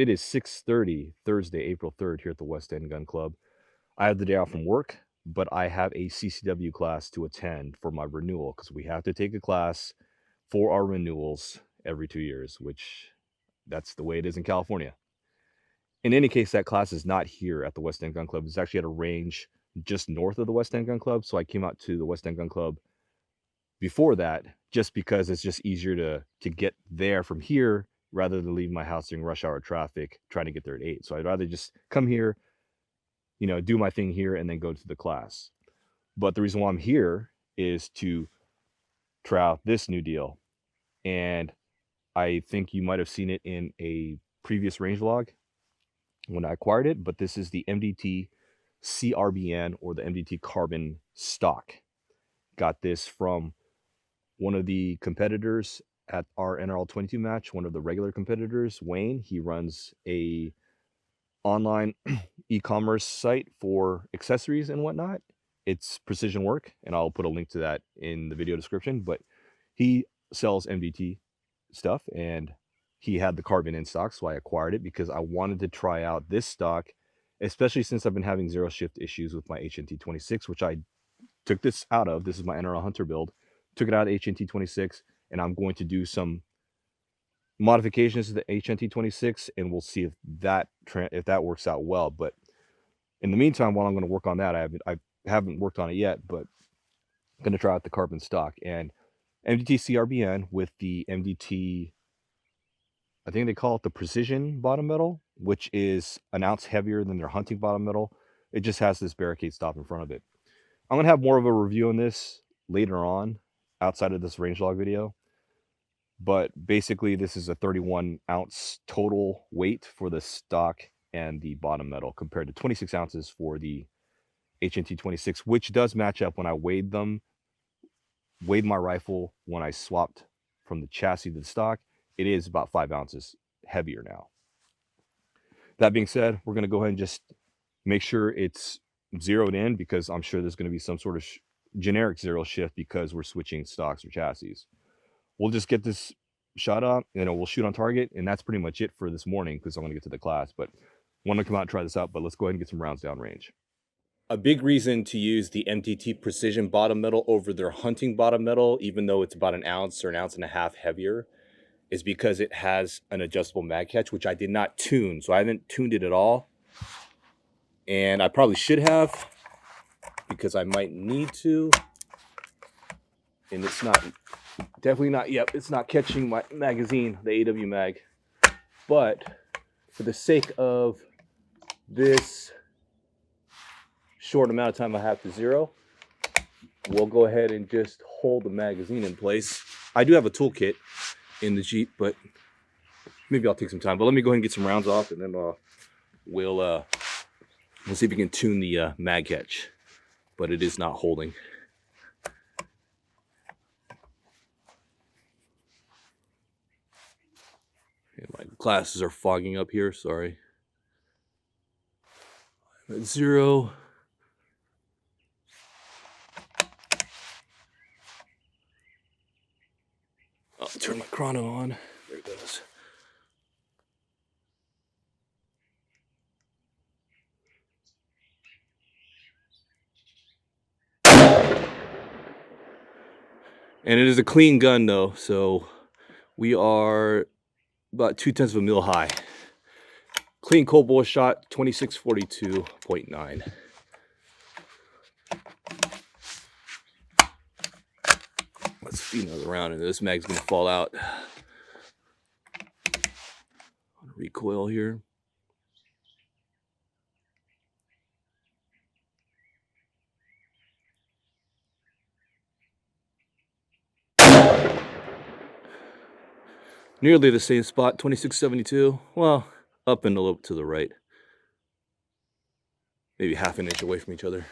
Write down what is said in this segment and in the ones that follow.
It is 6:30 Thursday, April 3rd here at the West End Gun Club. I have the day off from work, but I have a CCW class to attend for my renewal because we have to take a class for our renewals every 2 years, which that's the way it is in California. In any case, that class is not here at the West End Gun Club. It's actually at a range just north of the West End Gun Club. So I came out to the West End Gun Club before that just because it's just easier to get there from here rather than leave my house during rush hour traffic trying to get there at 8. So I'd rather just come here, do my thing here and then go to the class. But the reason why I'm here is to try out this new deal. And I think you might have seen it in a previous range vlog when I acquired it, but this is the MDT CRBN or the MDT Carbon stock. Got this from one of the competitors at our NRL 22 match, one of the regular competitors, Wayne. He runs a online e-commerce site for accessories and whatnot. It's precision work, and I'll put a link to that in the video description, but he sells MDT stuff and he had the carbon in stock, so I acquired it because I wanted to try out this stock, especially since I've been having zero shift issues with my HNT 26, which I took this out of. This is my NRL Hunter build. Took it out of HNT 26, and I'm going to do some modifications to the HNT 26, and we'll see if that works out well. But in the meantime, while I'm going to work on that, I haven't worked on it yet, but I'm going to try out the carbon stock and MDT CRBN with the MDT. I think they call it the precision bottom metal, which is an ounce heavier than their hunting bottom metal. It just has this barricade stop in front of it. I'm going to have more of a review on this later on outside of this range log video. But basically, this is a 31 ounce total weight for the stock and the bottom metal compared to 26 ounces for the HNT 26, which does match up when I weighed my rifle when I swapped from the chassis to the stock. It is about 5 ounces heavier now. That being said, we're going to go ahead and just make sure it's zeroed in because I'm sure there's going to be some sort of generic zero shift because we're switching stocks or chassis. We'll just get this shot up, we'll shoot on target, and that's pretty much it for this morning because I'm going to get to the class. But I want to come out and try this out, but let's go ahead and get some rounds downrange. A big reason to use the MDT Precision bottom metal over their hunting bottom metal, even though it's about an ounce or an ounce and a half heavier, is because it has an adjustable mag catch, which I did not tune. So I haven't tuned it at all. And I probably should have because I might need to. And it's not, definitely not, yep, it's not catching my magazine, the AW mag. But for the sake of this short amount of time I have to zero, we'll go ahead and just hold the magazine in place. I do have a toolkit in the Jeep, but maybe I'll take some time. But let me go ahead and get some rounds off, and then we'll see if we can tune the mag catch. But it is not holding. And my glasses are fogging up here, sorry. I'm at zero. I'll turn my chrono on. There it goes. And it is a clean gun though, so we are about 0.2 of a mil high. Clean cold bore shot, 2642.9. Let's feed another round, and this mag's gonna fall out. Recoil here. Nearly the same spot, 2672. Well, up and a little to the right. Maybe half an inch away from each other.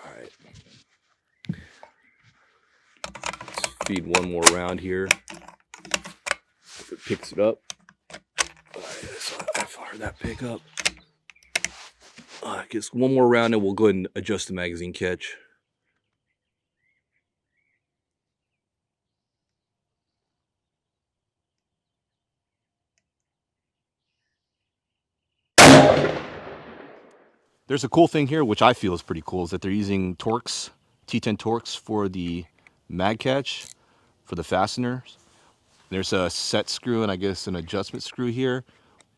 All right. Let's feed one more round here. If it picks it up. I fired that pick up. I guess one more round and we'll go ahead and adjust the magazine catch. There's a cool thing here, which I feel is pretty cool, is that they're using Torx, T10 Torx for the mag catch, for the fasteners. There's a set screw and I guess an adjustment screw here,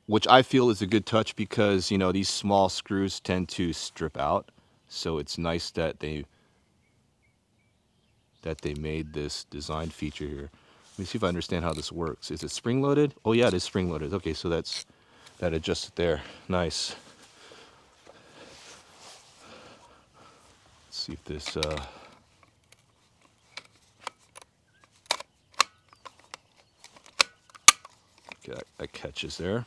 which I feel is a good touch because, you know, these small screws tend to strip out. So it's nice that they made this design feature here. Let me see if I understand how this works. Is it spring loaded? Oh yeah, it is spring loaded. Okay, so that adjusts it there. Nice. Let's see if this okay, that catches there.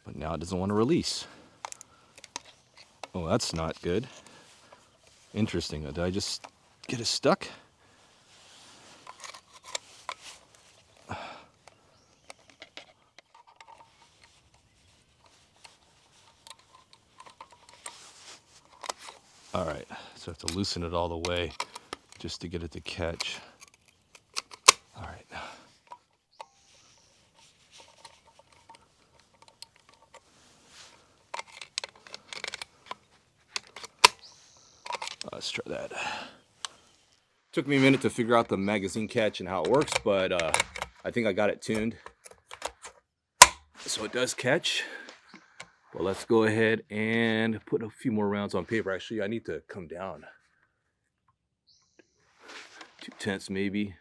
But now it doesn't want to release. Oh, that's not good. Interesting. Did I just get it stuck? All right, so I have to loosen it all the way just to get it to catch. All right. Let's try that. Took me a minute to figure out the magazine catch and how it works, but I think I got it tuned. So it does catch. Well, let's go ahead and put a few more rounds on paper. Actually, I need to come down. 2/10 maybe.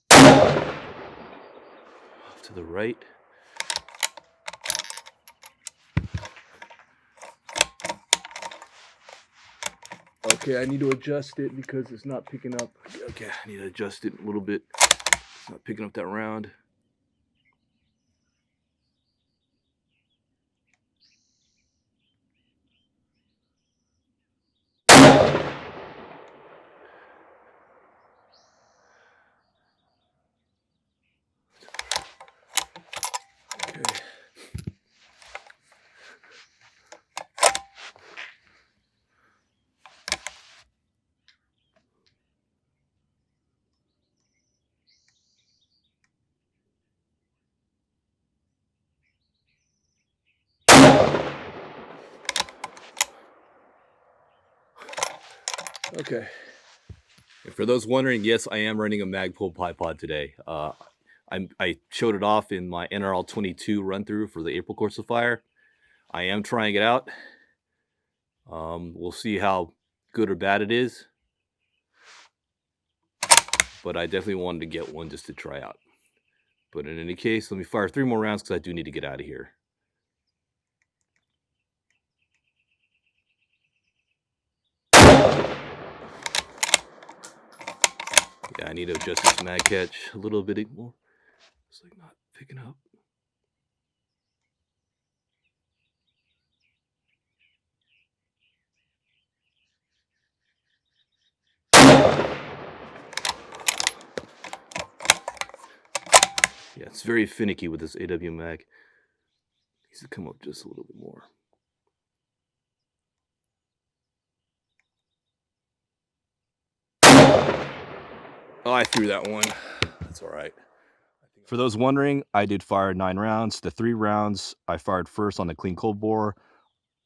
Off to the right. Okay, I need to adjust it because it's not picking up. Okay, I need to adjust it a little bit. It's not picking up that round. Okay. Okay. And for those wondering, yes, I am running a Magpul bipod today. I showed it off in my NRL 22 run through for the April course of fire. I am trying it out. We'll see how good or bad it is. But I definitely wanted to get one just to try out. But in any case, let me fire 3 more rounds because I do need to get out of here. Yeah, I need to adjust this mag catch a little bit more. It's like not picking up. Yeah, it's very finicky with this AW mag. Needs to come up just a little bit more. Oh, I threw that one. That's all right. For those wondering, I did fire 9 rounds. The 3 rounds I fired first on the clean cold bore,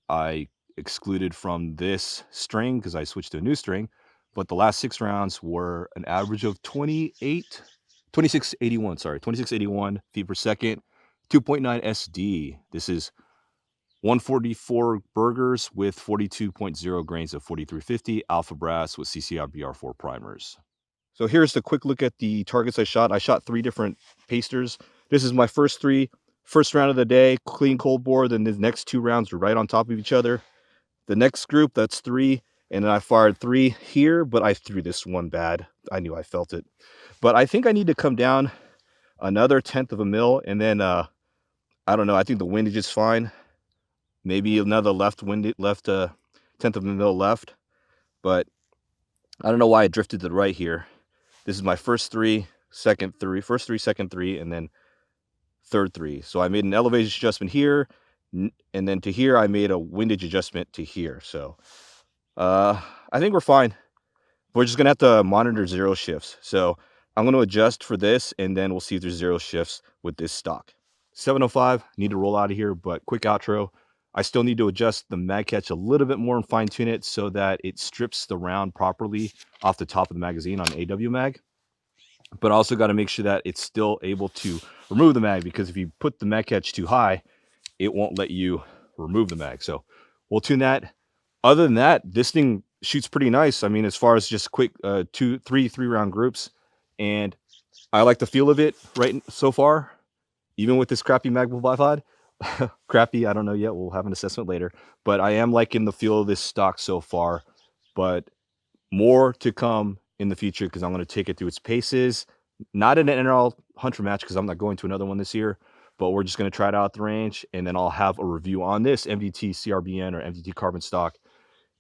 I excluded from this string because I switched to a new string. But the last 6 rounds were an average of 2681 feet per second, 2.9 SD. This is 144 burgers with 42.0 grains of 4350 alpha brass with CCRBR4 primers. So here's the quick look at the targets I shot. I shot 3 different pasters. This is my first round of the day, clean cold bore. Then the next 2 rounds are right on top of each other. The next group, that's 3. And then I fired 3 here, but I threw this one bad. I knew I felt it. But I think I need to come down another 1/10 of a mil. And then, I don't know, I think the windage is fine. Maybe another left 1/10 of a mil left. But I don't know why I drifted to the right here. This is my first 3, second 3, first 3, second 3, and then third 3. So I made an elevation adjustment here, and then to here I made a windage adjustment to here. So I think we're fine. We're just gonna have to monitor zero shifts. So I'm gonna adjust for this, and then we'll see if there's zero shifts with this stock. 7:05, need to roll out of here, but quick outro. I still need to adjust the mag catch a little bit more and fine tune it so that it strips the round properly off the top of the magazine on AW mag. But I also got to make sure that it's still able to remove the mag, because if you put the mag catch too high, it won't let you remove the mag. So we'll tune that. Other than that, this thing shoots pretty nice. I mean, as far as just quick 3 round groups, and I like the feel of it right so far, even with this crappy mag bipod. Crappy, I don't know yet. We'll have an assessment later, but I am liking the feel of this stock so far. But more to come in the future, because I'm going to take it through its paces. Not in an NRL Hunter match, because I'm not going to another one this year, but we're just going to try it out at the range, and then I'll have a review on this MDT CRBN or MDT carbon stock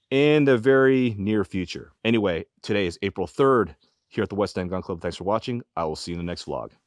in the very near future. Anyway, today is April 3rd here at the West End Gun Club. Thanks for watching. I will see you in the next vlog.